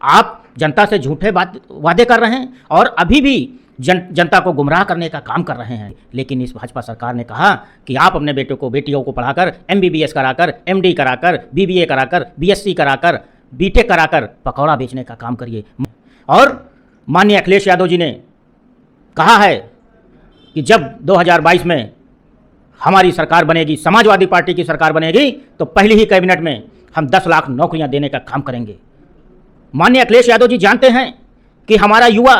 आप जनता से झूठे वादे कर रहे हैं और अभी भी जनता को गुमराह करने का काम कर रहे हैं। लेकिन इस भाजपा सरकार ने कहा कि आप अपने बेटे को बेटियों को पढ़ाकर MBBS कराकर, MD कराकर, BBA कराकर, BSc कराकर, BTech कराकर पकौड़ा बेचने का काम करिए। और माननीय अखिलेश यादव जी ने कहा है कि जब 2022 में हमारी सरकार बनेगी, समाजवादी पार्टी की सरकार बनेगी, तो पहली ही कैबिनेट में हम 10 लाख नौकरियां देने का काम करेंगे। माननीय अखिलेश यादव जी जानते हैं कि हमारा युवा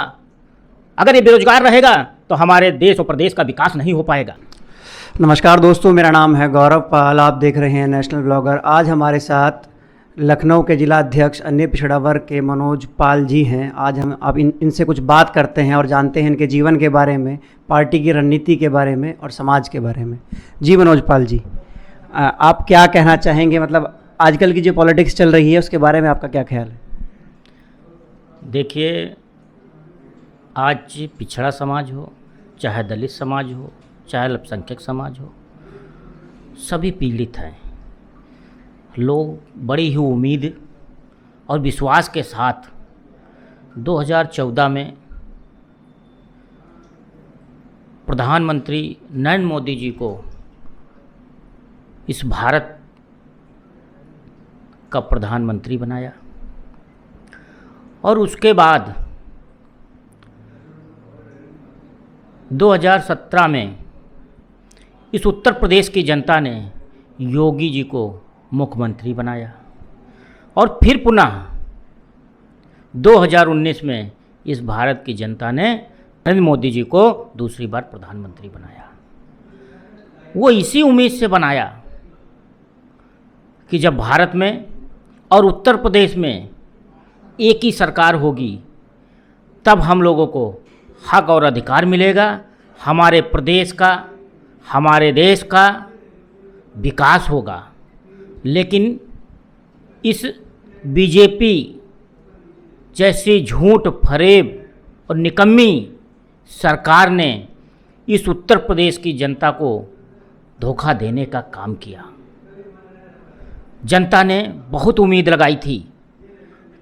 अगर ये बेरोजगार रहेगा तो हमारे देश और प्रदेश का विकास नहीं हो पाएगा। नमस्कार दोस्तों, मेरा नाम है गौरव पाल, आप देख रहे हैं नेशनल ब्लॉगर। आज हमारे साथ लखनऊ के जिला अध्यक्ष अन्य पिछड़ा वर्ग के मनोज पाल जी हैं। आज हम अब इनसे कुछ बात करते हैं और जानते हैं इनके जीवन के बारे में, पार्टी की रणनीति के बारे में और समाज के बारे में। जी मनोज पाल जी, आप क्या कहना चाहेंगे? मतलब आजकल की जो पॉलिटिक्स चल रही है उसके बारे में आपका क्या ख्याल है? देखिए, आज पिछड़ा समाज हो, चाहे दलित समाज हो, चाहे अल्पसंख्यक समाज हो, सभी पीड़ित हैं। लोग बड़ी ही उम्मीद और विश्वास के साथ 2014 में प्रधानमंत्री नरेंद्र मोदी जी को इस भारत का प्रधानमंत्री बनाया और उसके बाद 2017 में इस उत्तर प्रदेश की जनता ने योगी जी को मुख्यमंत्री बनाया और फिर पुनः 2019 में इस भारत की जनता ने नरेंद्र मोदी जी को दूसरी बार प्रधानमंत्री बनाया। वो इसी उम्मीद से बनाया कि जब भारत में और उत्तर प्रदेश में एक ही सरकार होगी तब हम लोगों को हक और अधिकार मिलेगा, हमारे प्रदेश का, हमारे देश का विकास होगा। लेकिन इस बीजेपी जैसी झूठ फरेब और निकम्मी सरकार ने इस उत्तर प्रदेश की जनता को धोखा देने का काम किया। जनता ने बहुत उम्मीद लगाई थी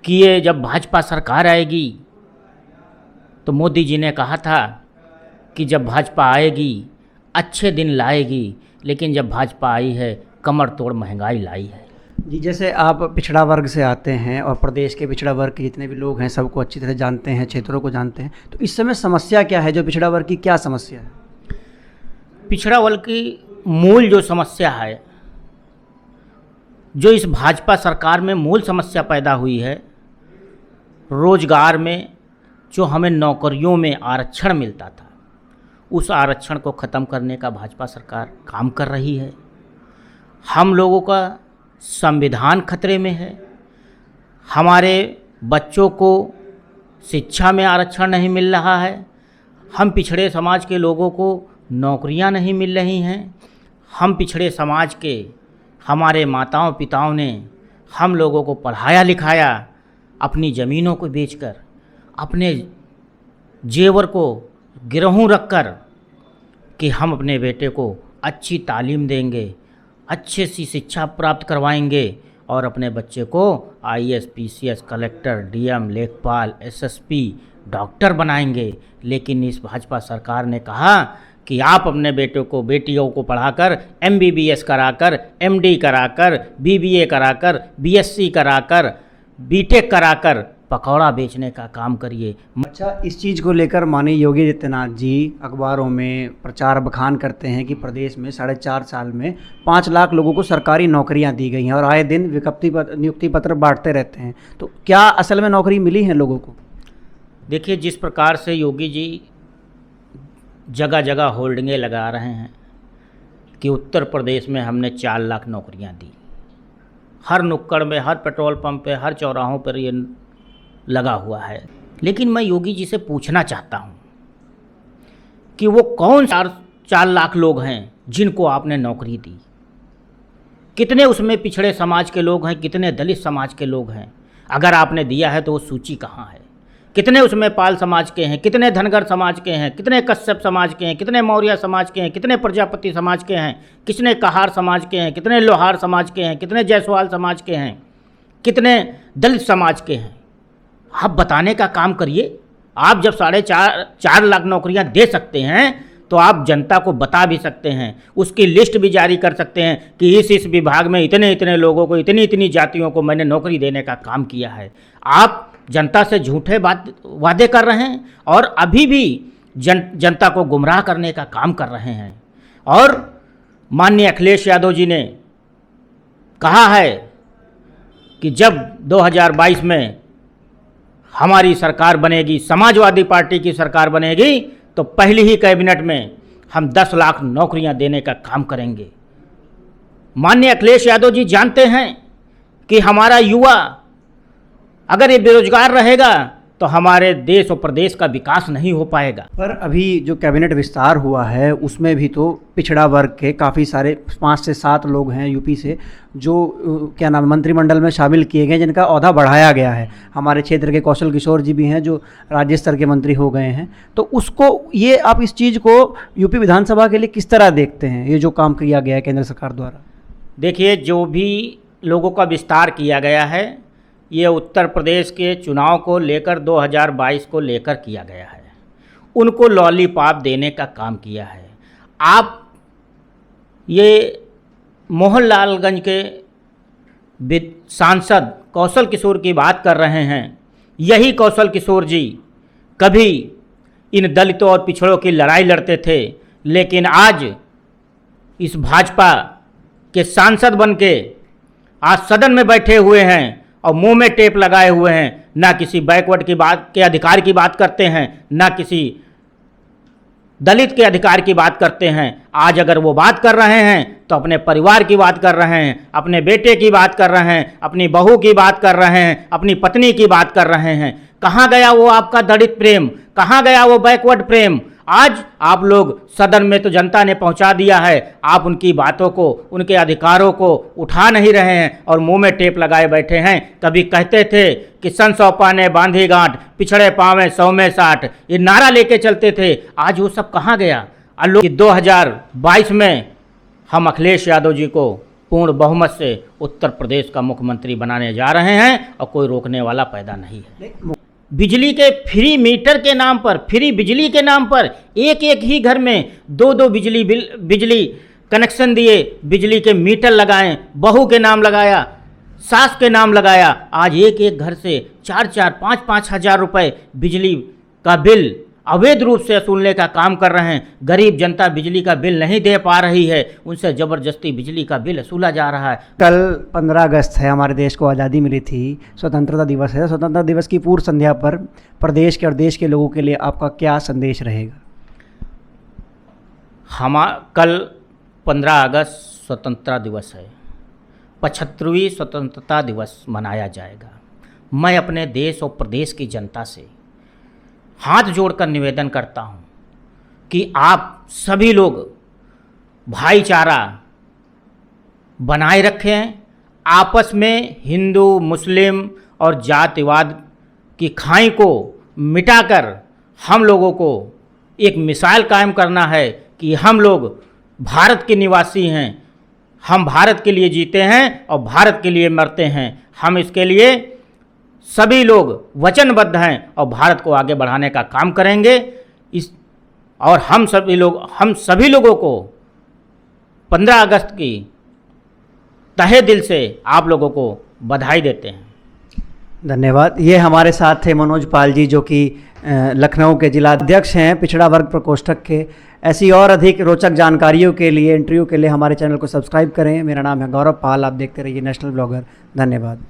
कि ये जब भाजपा सरकार आएगी, तो मोदी जी ने कहा था कि जब भाजपा आएगी अच्छे दिन लाएगी, लेकिन जब भाजपा आई है कमर तोड़ महंगाई लाई है। जी, जैसे आप पिछड़ा वर्ग से आते हैं और प्रदेश के पिछड़ा वर्ग के जितने भी लोग हैं सबको अच्छी तरह जानते हैं, क्षेत्रों को जानते हैं, तो इस समय समस्या क्या है? जो पिछड़ा वर्ग की क्या समस्या है? पिछड़ा वर्ग की मूल जो समस्या है, जो इस भाजपा सरकार में मूल समस्या पैदा हुई है, रोजगार में जो हमें नौकरियों में आरक्षण मिलता था, उस आरक्षण को ख़त्म करने का भाजपा सरकार काम कर रही है। हम लोगों का संविधान खतरे में है, हमारे बच्चों को शिक्षा में आरक्षण नहीं मिल रहा है, हम पिछड़े समाज के लोगों को नौकरियां नहीं मिल रही हैं, हम पिछड़े समाज के हमारे माताओं पिताओं ने हम लोगों को पढ़ाया लिखाया अपनी ज़मीनों को बेचकर, अपने जेवर को गिरहूं रखकर कि हम अपने बेटे को अच्छी तालीम देंगे, अच्छे सी शिक्षा प्राप्त करवाएंगे और अपने बच्चे को IAS, PCS, कलेक्टर, DM, लेखपाल, SSP, डॉक्टर बनाएंगे। लेकिन इस भाजपा सरकार ने कहा कि आप अपने बेटे को बेटियों को पढ़ाकर MBBS कराकर, MD कराकर, BBA कराकर, BSc कराकर, BTech कराकर पकौड़ा बेचने का काम करिए। अच्छा, इस चीज़ को लेकर माननीय योगी आदित्यनाथ जी अखबारों में प्रचार बखान करते हैं कि प्रदेश में 4.5 साल में 5 लाख लोगों को सरकारी नौकरियां दी गई हैं और आए दिन नियुक्ति पत्र बांटते रहते हैं। तो क्या असल में नौकरी मिली है लोगों को? देखिए, जिस प्रकार से योगी जी जगह जगह होल्डिंगें लगा रहे हैं कि उत्तर प्रदेश में हमने 4 लाख नौकरियां दी, हर नुक्कड़ में, हर पेट्रोल पंप पे, हर चौराहों पर ये लगा हुआ है। लेकिन मैं योगी जी से पूछना चाहता हूं कि वो कौन 4 लाख लोग हैं जिनको आपने नौकरी दी? कितने उसमें पिछड़े समाज के लोग हैं, कितने दलित समाज के लोग हैं? अगर आपने दिया है तो वो सूची कहाँ है? कितने उसमें पाल समाज के हैं, कितने धनगर समाज के हैं, कितने कश्यप समाज के हैं, कितने मौर्य समाज के हैं, कितने प्रजापति समाज के हैं, कितने कहार समाज के हैं, कितने लोहार समाज के हैं, कितने जायसवाल समाज के हैं, कितने दलित समाज के हैं? आप बताने का काम करिए। आप जब 4.5 लाख नौकरियां दे सकते हैं तो आप जनता को बता भी सकते हैं, उसकी लिस्ट भी जारी कर सकते हैं कि इस विभाग में इतने इतने लोगों को, इतनी इतनी जातियों को मैंने नौकरी देने का काम किया है। आप जनता से झूठे वादे कर रहे हैं और अभी भी जनता को गुमराह करने का काम कर रहे हैं। और माननीय अखिलेश यादव जी ने कहा है कि जब 2022 में हमारी सरकार बनेगी, समाजवादी पार्टी की सरकार बनेगी, तो पहली ही कैबिनेट में हम 10 लाख नौकरियां देने का काम करेंगे। माननीय अखिलेश यादव जी जानते हैं कि हमारा युवा अगर ये बेरोजगार रहेगा तो हमारे देश और प्रदेश का विकास नहीं हो पाएगा। पर अभी जो कैबिनेट विस्तार हुआ है उसमें भी तो पिछड़ा वर्ग के काफ़ी सारे 5 से 7 लोग हैं यूपी से जो क्या नाम मंत्रिमंडल में शामिल किए गए, जिनका ओहदा बढ़ाया गया है। हमारे क्षेत्र के कौशल किशोर जी भी हैं जो राज्य स्तर के मंत्री हो गए हैं। तो उसको ये आप इस चीज़ को यूपी विधानसभा के लिए किस तरह देखते हैं, ये जो काम किया गया है केंद्र सरकार द्वारा? देखिए, जो भी लोगों का विस्तार किया गया है ये उत्तर प्रदेश के चुनाव को लेकर 2022 को लेकर किया गया है। उनको लॉलीपॉप देने का काम किया है। आप ये मोहनलालगंज के सांसद कौशल किशोर की बात कर रहे हैं। यही कौशल किशोर जी कभी इन दलितों और पिछड़ों की लड़ाई लड़ते थे, लेकिन आज इस भाजपा के सांसद बन के आज सदन में बैठे हुए हैं और मुंह में टेप लगाए हुए हैं। ना किसी बैकवर्ड की बात के अधिकार की बात करते हैं, ना किसी दलित के अधिकार की बात करते हैं। आज अगर वो बात कर रहे हैं तो अपने परिवार की बात कर रहे हैं, अपने बेटे की बात कर रहे हैं, अपनी बहू की बात कर रहे हैं, अपनी पत्नी की बात कर रहे हैं। कहाँ गया वो आपका दलित प्रेम? कहाँ गया वो बैकवर्ड प्रेम? आज आप लोग सदन में तो जनता ने पहुंचा दिया है, आप उनकी बातों को, उनके अधिकारों को उठा नहीं रहे हैं और मुंह में टेप लगाए बैठे हैं। कभी कहते थे कि सन 100 पाने बांधी गांठ, पिछड़े पावे 100 में 60, ये नारा लेके चलते थे। आज वो सब कहाँ गया? कि 2022 में हम अखिलेश यादव जी को पूर्ण बहुमत से उत्तर प्रदेश का मुख्यमंत्री बनाने जा रहे हैं और कोई रोकने वाला पैदा नहीं है। बिजली के फ्री मीटर के नाम पर, फ्री बिजली के नाम पर एक एक ही घर में 2-2 बिजली कनेक्शन दिए, बिजली के मीटर लगाएं, बहू के नाम लगाया, सास के नाम लगाया। आज एक एक घर से 4-4, 5-5 हज़ार रुपये बिजली का बिल अवैध रूप से वसूलने का काम कर रहे हैं। गरीब जनता बिजली का बिल नहीं दे पा रही है, उनसे ज़बरदस्ती बिजली का बिल वसूला जा रहा है। कल 15 अगस्त है, हमारे देश को आज़ादी मिली थी, स्वतंत्रता दिवस है। स्वतंत्रता दिवस की पूर्व संध्या पर प्रदेश के और देश के लोगों के लिए आपका क्या संदेश रहेगा? कल 15 अगस्त स्वतंत्रता दिवस है, 75वीं स्वतंत्रता दिवस मनाया जाएगा। मैं अपने देश और प्रदेश की जनता से हाथ जोड़कर निवेदन करता हूं कि आप सभी लोग भाईचारा बनाए रखें। आपस में हिंदू मुस्लिम और जातिवाद की खाई को मिटाकर हम लोगों को एक मिसाल कायम करना है कि हम लोग भारत के निवासी हैं, हम भारत के लिए जीते हैं और भारत के लिए मरते हैं। हम इसके लिए सभी लोग वचनबद्ध हैं और भारत को आगे बढ़ाने का काम करेंगे। और हम सभी लोगों को 15 अगस्त की तहे दिल से आप लोगों को बधाई देते हैं। धन्यवाद। ये हमारे साथ थे मनोज पाल जी, जो कि लखनऊ के जिला अध्यक्ष हैं पिछड़ा वर्ग प्रकोष्ठक के। ऐसी और अधिक रोचक जानकारियों के लिए, इंटरव्यू के लिए हमारे चैनल को सब्सक्राइब करें। मेरा नाम है गौरव पाल, आप देखते रहिए नेशनल ब्लॉगर। धन्यवाद।